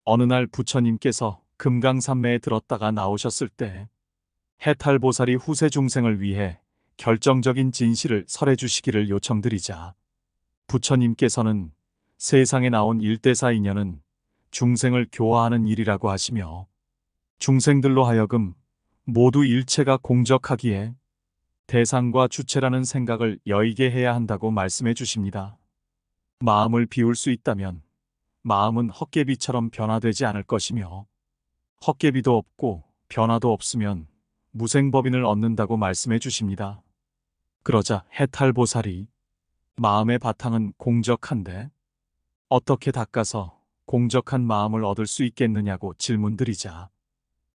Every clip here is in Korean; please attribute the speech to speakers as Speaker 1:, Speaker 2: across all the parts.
Speaker 1: 어느 날 부처님께서 금강산매에 들었다가 나오셨을 때 해탈보살이 후세 중생을 위해 결정적인 진실을 설해 주시기를 요청드리자 부처님께서는 세상에 나온 일대사 인연은 중생을 교화하는 일이라고 하시며 중생들로 하여금 모두 일체가 공적하기에 대상과 주체라는 생각을 여의게 해야 한다고 말씀해 주십니다. 마음을 비울 수 있다면 마음은 헛개비처럼 변화되지 않을 것이며 헛개비도 없고 변화도 없으면 무생법인을 얻는다고 말씀해 주십니다. 그러자 해탈보살이 마음의 바탕은 공적한데 어떻게 닦아서 공적한 마음을 얻을 수 있겠느냐고 질문드리자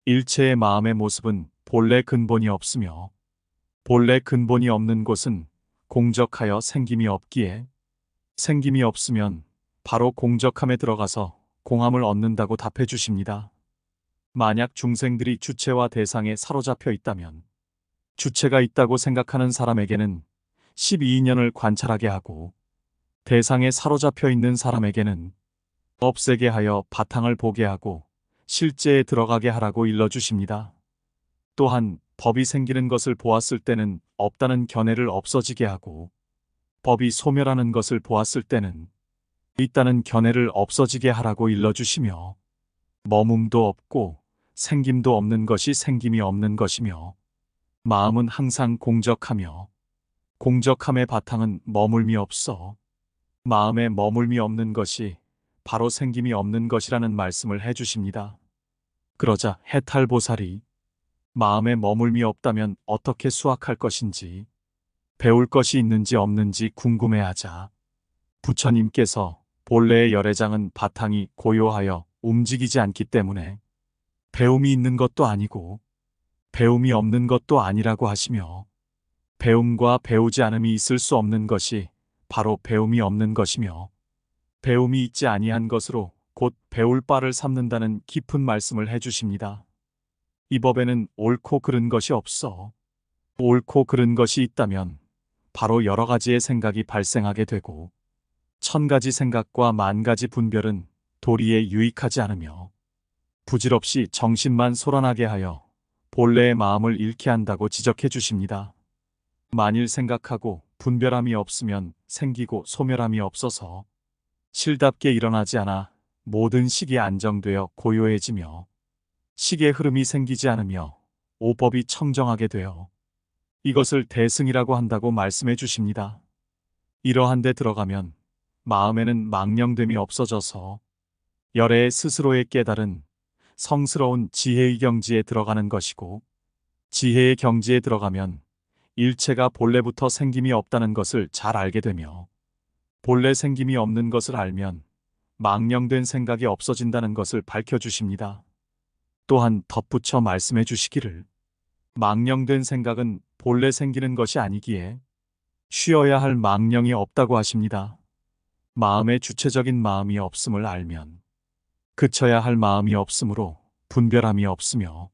Speaker 1: 일체의 마음의 모습은 본래 근본이 없으며 본래 근본이 없는 곳은 공적하여 생김이 없기에 생김이 없으면 바로 공적함에 들어가서 공함을 얻는다고 답해 주십니다. 만약 중생들이 주체와 대상에 사로잡혀 있다면 주체가 있다고 생각하는 사람에게는 12인연을 관찰하게 하고 대상에 사로잡혀 있는 사람에게는 없애게 하여 바탕을 보게 하고 실제에 들어가게 하라고 일러주십니다. 또한 법이 생기는 것을 보았을 때는 없다는 견해를 없어지게 하고 법이 소멸하는 것을 보았을 때는 있다는 견해를 없어지게 하라고 일러주시며 머뭅도 없고 생김도 없는 것이 생김이 없는 것이며 마음은 항상 공적하며 공적함의 바탕은 머물미 없어 마음에 머물미 없는 것이 바로 생김이 없는 것이라는 말씀을 해주십니다. 그러자 해탈보살이 마음에 머물미 없다면 어떻게 수학할 것인지 배울 것이 있는지 없는지 궁금해하자 부처님께서 본래의 열애장은 바탕이 고요하여 움직이지 않기 때문에 배움이 있는 것도 아니고 배움이 없는 것도 아니라고 하시며 배움과 배우지 않음이 있을 수 없는 것이 바로 배움이 없는 것이며 배움이 있지 아니한 것으로 곧 배울 바를 삼는다는 깊은 말씀을 해주십니다. 이 법에는 옳고 그른 것이 없어 옳고 그른 것이 있다면 바로 여러 가지의 생각이 발생하게 되고 1000가지 생각과 10,000가지 분별은 도리에 유익하지 않으며 부질없이 정신만 소란하게 하여 본래의 마음을 잃게 한다고 지적해 주십니다. 만일 생각하고 분별함이 없으면 생기고 소멸함이 없어서 실답게 일어나지 않아 모든 식이 안정되어 고요해지며 식의 흐름이 생기지 않으며 오법이 청정하게 되어 이것을 대승이라고 한다고 말씀해 주십니다. 이러한 데 들어가면 마음에는 망령됨이 없어져서 열애의 스스로의 깨달은 성스러운 지혜의 경지에 들어가는 것이고 지혜의 경지에 들어가면 일체가 본래부터 생김이 없다는 것을 잘 알게 되며 본래 생김이 없는 것을 알면 망령된 생각이 없어진다는 것을 밝혀주십니다. 또한 덧붙여 말씀해 주시기를 망령된 생각은 본래 생기는 것이 아니기에 쉬어야 할 망령이 없다고 하십니다. 마음의 주체적인 마음이 없음을 알면 그쳐야 할 마음이 없으므로 분별함이 없으며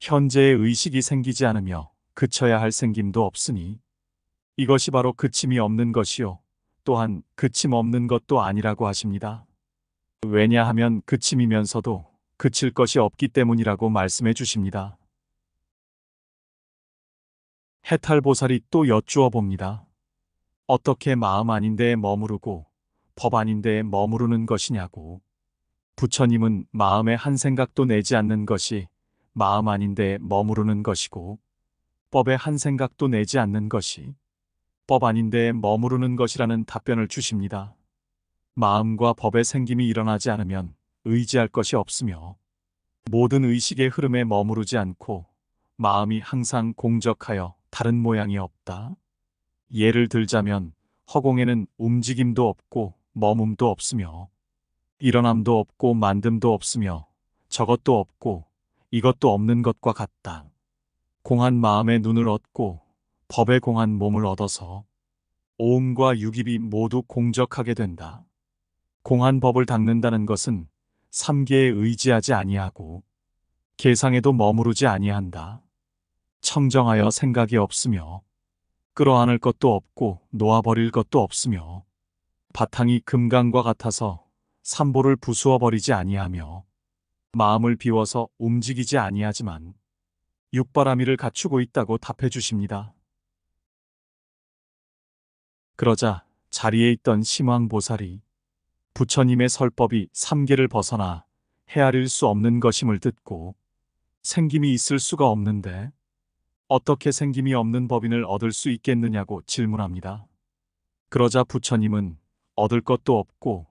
Speaker 1: 현재의 의식이 생기지 않으며 그쳐야 할 생김도 없으니 이것이 바로 그침이 없는 것이요 또한 그침 없는 것도 아니라고 하십니다. 왜냐하면 그침이면서도 그칠 것이 없기 때문이라고 말씀해 주십니다. 해탈보살이 또 여쭈어 봅니다. 어떻게 마음 아닌 데에 머무르고 법 아닌 데에 머무르는 것이냐고. 부처님은 마음에 한 생각도 내지 않는 것이 마음 아닌 데에 머무르는 것이고 법에 한 생각도 내지 않는 것이 법 아닌 데에 머무르는 것이라는 답변을 주십니다. 마음과 법의 생김이 일어나지 않으면 의지할 것이 없으며 모든 의식의 흐름에 머무르지 않고 마음이 항상 공적하여 다른 모양이 없다. 예를 들자면 허공에는 움직임도 없고 머뭅도 없으며 일어남도 없고 만듦도 없으며 저것도 없고 이것도 없는 것과 같다. 공한 마음의 눈을 얻고 법에 공한 몸을 얻어서 오음과 유깁이 모두 공적하게 된다. 공한 법을 닦는다는 것은 삼계에 의지하지 아니하고 계상에도 머무르지 아니한다. 청정하여 생각이 없으며 끌어안을 것도 없고 놓아버릴 것도 없으며 바탕이 금강과 같아서 삼보를 부수어 버리지 아니하며 마음을 비워서 움직이지 아니하지만 육바라밀을 갖추고 있다고 답해 주십니다. 그러자 자리에 있던 심왕보살이 부처님의 설법이 삼계를 벗어나 헤아릴 수 없는 것임을 듣고 생김이 있을 수가 없는데 어떻게 생김이 없는 법인을 얻을 수 있겠느냐고 질문합니다. 그러자 부처님은 얻을 것도 없고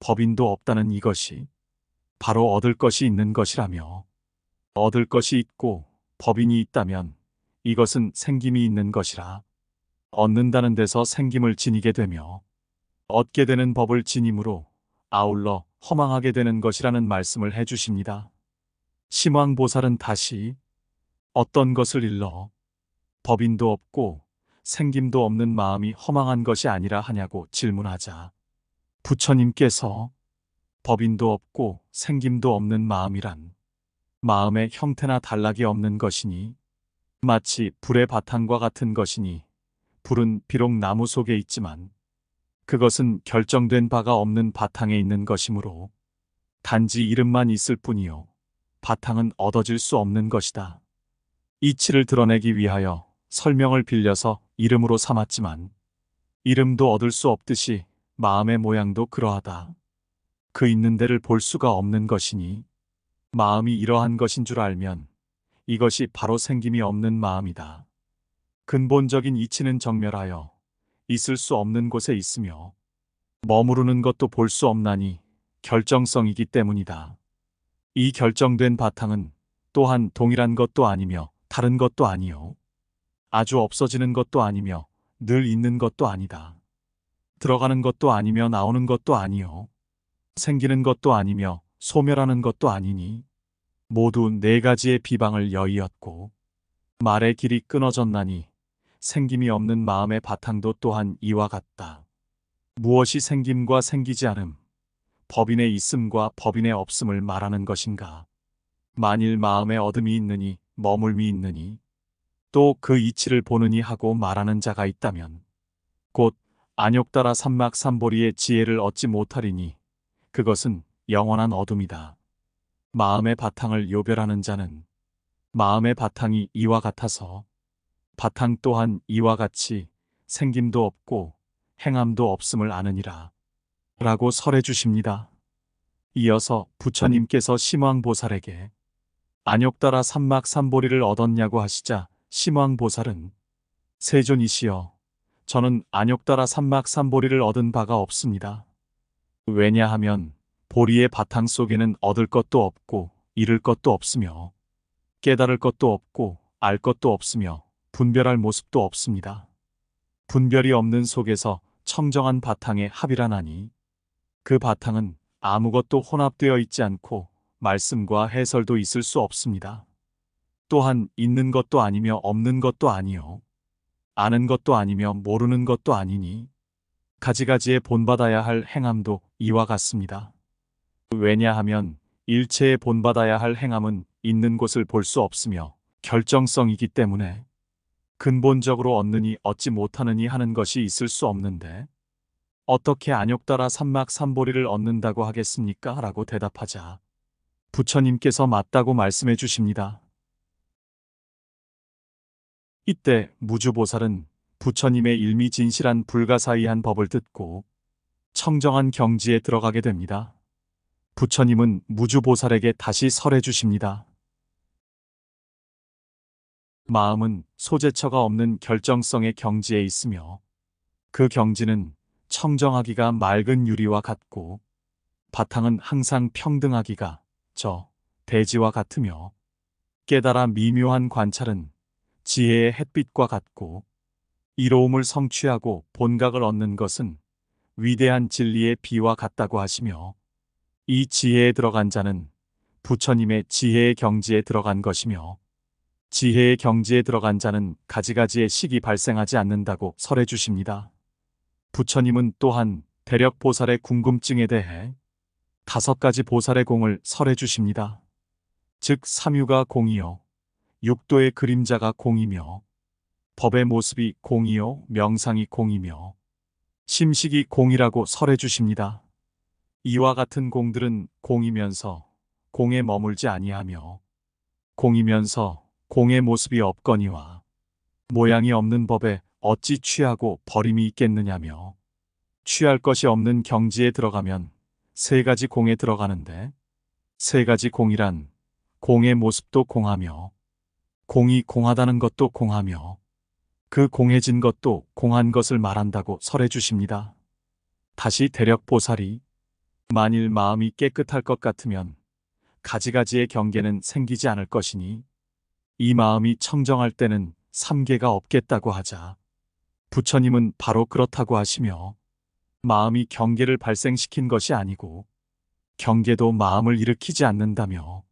Speaker 1: 법인도 없다는 이것이 바로 얻을 것이 있는 것이라며, 얻을 것이 있고 법인이 있다면 이것은 생김이 있는 것이라 얻는다는 데서 생김을 지니게 되며 얻게 되는 법을 지님으로 아울러 허망하게 되는 것이라는 말씀을 해주십니다. 심왕보살은 다시 어떤 것을 일러 법인도 없고 생김도 없는 마음이 허망한 것이 아니라 하냐고 질문하자 부처님께서 법인도 없고 생김도 없는 마음이란 마음의 형태나 단락이 없는 것이니 마치 불의 바탕과 같은 것이니 불은 비록 나무 속에 있지만 그것은 결정된 바가 없는 바탕에 있는 것이므로 단지 이름만 있을 뿐이요 바탕은 얻어질 수 없는 것이다. 이치를 드러내기 위하여 설명을 빌려서 이름으로 삼았지만 이름도 얻을 수 없듯이 마음의 모양도 그러하다. 그 있는 데를 볼 수가 없는 것이니 마음이 이러한 것인 줄 알면 이것이 바로 생김이 없는 마음이다. 근본적인 이치는 정멸하여 있을 수 없는 곳에 있으며 머무르는 것도 볼 수 없나니 결정성이기 때문이다. 이 결정된 바탕은 또한 동일한 것도 아니며 다른 것도 아니요 아주 없어지는 것도 아니며 늘 있는 것도 아니다. 들어가는 것도 아니며 나오는 것도 아니요 생기는 것도 아니며 소멸하는 것도 아니니 모두 네 가지의 비방을 여의었고 말의 길이 끊어졌나니 생김이 없는 마음의 바탕도 또한 이와 같다. 무엇이 생김과 생기지 않음, 법인의 있음과 법인의 없음을 말하는 것인가? 만일 마음에 얻음이 있느니 머물미 있느니 또 그 이치를 보느니 하고 말하는 자가 있다면 곧 안욕따라 삼막삼보리의 지혜를 얻지 못하리니 그것은 영원한 어둠이다. 마음의 바탕을 요별하는 자는 마음의 바탕이 이와 같아서 바탕 또한 이와 같이 생김도 없고 행함도 없음을 아느니라 라고 설해 주십니다. 이어서 부처님께서 심왕보살에게 안욕따라 삼막삼보리를 얻었냐고 하시자 심왕보살은 세존이시여 저는 안욕따라 삼막삼보리를 얻은 바가 없습니다. 왜냐하면 보리의 바탕 속에는 얻을 것도 없고 잃을 것도 없으며 깨달을 것도 없고 알 것도 없으며 분별할 모습도 없습니다. 분별이 없는 속에서 청정한 바탕에 합이라나니 그 바탕은 아무것도 혼합되어 있지 않고 말씀과 해설도 있을 수 없습니다. 또한 있는 것도 아니며 없는 것도 아니요 아는 것도 아니며 모르는 것도 아니니 가지가지에 본받아야 할 행함도 이와 같습니다. 왜냐하면 일체에 본받아야 할 행함은 있는 곳을 볼 수 없으며 결정성이기 때문에 근본적으로 얻느니 얻지 못하느니 하는 것이 있을 수 없는데 어떻게 안욕따라 삼막삼보리를 얻는다고 하겠습니까? 라고 대답하자 부처님께서 맞다고 말씀해 주십니다. 이때 무주보살은 부처님의 일미진실한 불가사의한 법을 듣고 청정한 경지에 들어가게 됩니다. 부처님은 무주보살에게 다시 설해 주십니다. 마음은 소재처가 없는 결정성의 경지에 있으며 그 경지는 청정하기가 맑은 유리와 같고 바탕은 항상 평등하기가 대지와 같으며 깨달아 미묘한 관찰은 지혜의 햇빛과 같고 이로움을 성취하고 본각을 얻는 것은 위대한 진리의 비와 같다고 하시며 이 지혜에 들어간 자는 부처님의 지혜의 경지에 들어간 것이며 지혜의 경지에 들어간 자는 가지가지의 식이 발생하지 않는다고 설해 주십니다. 부처님은 또한 대력보살의 궁금증에 대해 5가지 보살의 공을 설해 주십니다. 즉 삼유가 공이요 육도의 그림자가 공이며 법의 모습이 공이요 명상이 공이며 심식이 공이라고 설해 주십니다. 이와 같은 공들은 공이면서 공에 머물지 아니하며 공이면서 공의 모습이 없거니와 모양이 없는 법에 어찌 취하고 버림이 있겠느냐며 취할 것이 없는 경지에 들어가면 세 가지 공에 들어가는데 세 가지 공이란 공의 모습도 공하며 공이 공하다는 것도 공하며 그 공해진 것도 공한 것을 말한다고 설해 주십니다. 다시 대력보살이 만일 마음이 깨끗할 것 같으면 가지가지의 경계는 생기지 않을 것이니 이 마음이 청정할 때는 삼계가 없겠다고 하자 부처님은 바로 그렇다고 하시며 마음이 경계를 발생시킨 것이 아니고 경계도 마음을 일으키지 않는다며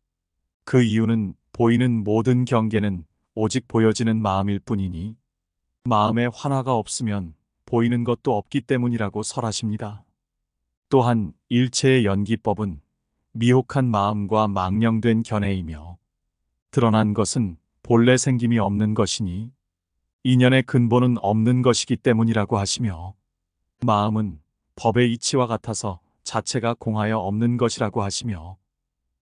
Speaker 1: 그 이유는 보이는 모든 경계는 오직 보여지는 마음일 뿐이니 마음에 환화가 없으면 보이는 것도 없기 때문이라고 설하십니다. 또한 일체의 연기법은 미혹한 마음과 망령된 견해이며 드러난 것은 본래 생김이 없는 것이니 인연의 근본은 없는 것이기 때문이라고 하시며 마음은 법의 이치와 같아서 자체가 공하여 없는 것이라고 하시며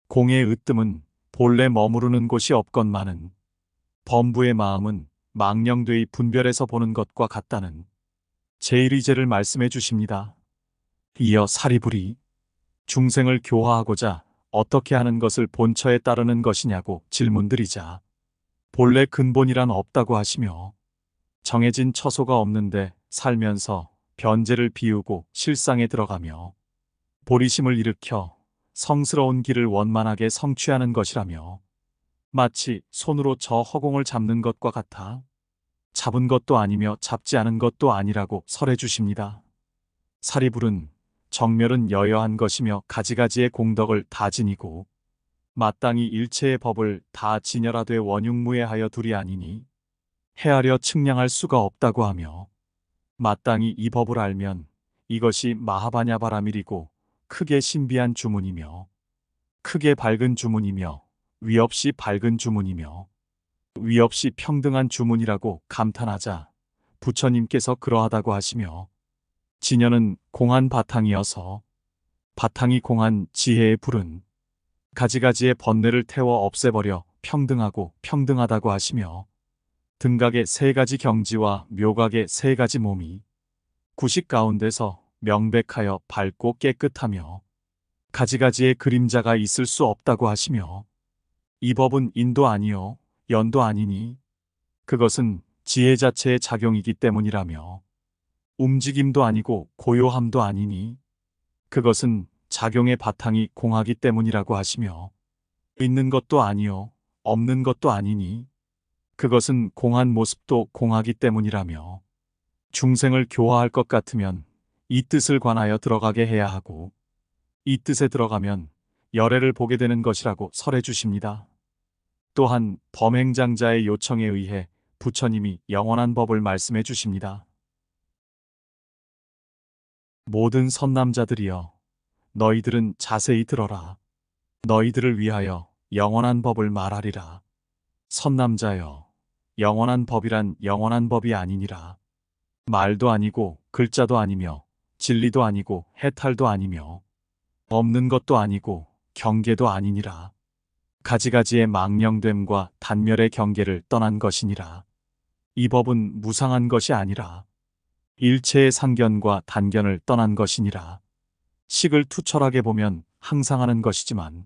Speaker 1: 공의 으뜸은 본래 머무르는 곳이 없건만은 범부의 마음은 망령되이 분별해서 보는 것과 같다는 제1의제를 말씀해 주십니다. 이어 사리불이 중생을 교화하고자 어떻게 하는 것을 본처에 따르는 것이냐고 질문드리자 본래 근본이란 없다고 하시며 정해진 처소가 없는데 살면서 변제를 비우고 실상에 들어가며 보리심을 일으켜 성스러운 길을 원만하게 성취하는 것이라며 마치 손으로 저 허공을 잡는 것과 같아 잡은 것도 아니며 잡지 않은 것도 아니라고 설해 주십니다. 사리불은 정멸은 여여한 것이며 가지가지의 공덕을 다 지니고 마땅히 일체의 법을 다 진열하되 원흉무해하여 둘이 아니니 헤아려 측량할 수가 없다고 하며 마땅히 이 법을 알면 이것이 마하바냐바라밀이고 크게 신비한 주문이며 크게 밝은 주문이며 위없이 밝은 주문이며 위없이 평등한 주문이라고 감탄하자 부처님께서 그러하다고 하시며 진여는 공한 바탕이어서 바탕이 공한 지혜의 불은 가지가지의 번뇌를 태워 없애버려 평등하고 평등하다고 하시며 등각의 세 가지 경지와 묘각의 세 가지 몸이 구식 가운데서 명백하여 밝고 깨끗하며 가지가지의 그림자가 있을 수 없다고 하시며 이 법은 인도 아니요 연도 아니니 그것은 지혜 자체의 작용이기 때문이라며 움직임도 아니고 고요함도 아니니 그것은 작용의 바탕이 공하기 때문이라고 하시며 있는 것도 아니요 없는 것도 아니니 그것은 공한 모습도 공하기 때문이라며 중생을 교화할 것 같으면 이 뜻을 관하여 들어가게 해야 하고 이 뜻에 들어가면 열애를 보게 되는 것이라고 설해 주십니다. 또한 범행장자의 요청에 의해 부처님이 영원한 법을 말씀해 주십니다. 모든 선남자들이여 너희들은 자세히 들어라. 너희들을 위하여 영원한 법을 말하리라. 선남자여 영원한 법이란 영원한 법이 아니니라. 말도 아니고 글자도 아니며 진리도 아니고 해탈도 아니며 없는 것도 아니고 경계도 아니니라. 가지가지의 망령됨과 단멸의 경계를 떠난 것이니라. 이 법은 무상한 것이 아니라 일체의 상견과 단견을 떠난 것이니라. 식을 투철하게 보면 항상 하는 것이지만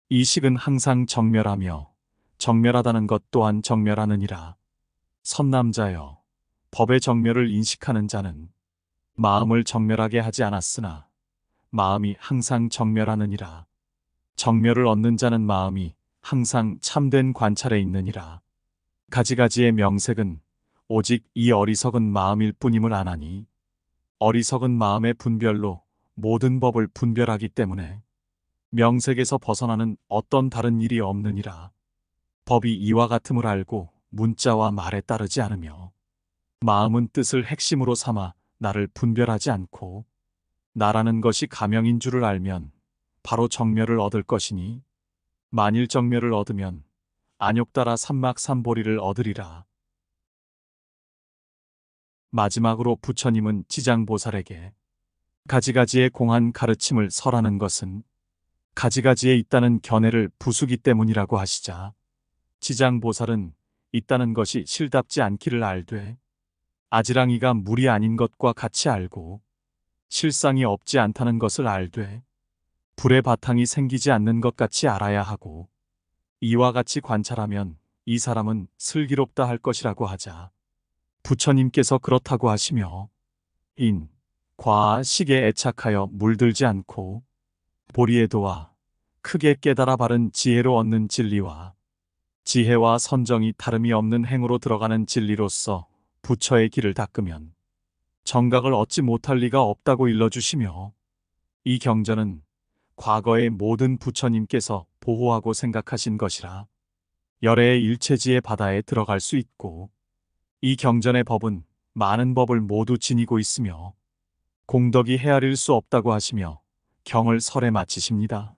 Speaker 1: 이 식은 항상 정멸하며 정멸하다는 것 또한 정멸하느니라. 선남자여 법의 정멸을 인식하는 자는 마음을 정멸하게 하지 않았으나 마음이 항상 정멸하느니라. 정멸을 얻는 자는 마음이 항상 참된 관찰에 있느니라. 가지가지의 명색은 오직 이 어리석은 마음일 뿐임을 아나니 어리석은 마음의 분별로 모든 법을 분별하기 때문에 명색에서 벗어나는 어떤 다른 일이 없느니라. 법이 이와 같음을 알고 문자와 말에 따르지 않으며 마음은 뜻을 핵심으로 삼아 나를 분별하지 않고 나라는 것이 가명인 줄을 알면 바로 정멸을 얻을 것이니 만일 정멸을 얻으면 안욕따라 삼막삼보리를 얻으리라. 마지막으로 부처님은 지장보살에게 가지가지의 공한 가르침을 설하는 것은 가지가지에 있다는 견해를 부수기 때문이라고 하시자 지장보살은 있다는 것이 실답지 않기를 알되 아지랑이가 물이 아닌 것과 같이 알고 실상이 없지 않다는 것을 알되 불의 바탕이 생기지 않는 것 같이 알아야 하고 이와 같이 관찰하면 이 사람은 슬기롭다 할 것이라고 하자 부처님께서 그렇다고 하시며 인, 과, 식에 애착하여 물들지 않고 보리에 도와 크게 깨달아 바른 지혜로 얻는 진리와 지혜와 선정이 다름이 없는 행으로 들어가는 진리로서 부처의 길을 닦으면 정각을 얻지 못할 리가 없다고 일러주시며 이 경전은 과거의 모든 부처님께서 보호하고 생각하신 것이라 열애의 일체지의 바다에 들어갈 수 있고 이 경전의 법은 많은 법을 모두 지니고 있으며 공덕이 헤아릴 수 없다고 하시며 경을 설에 마치십니다.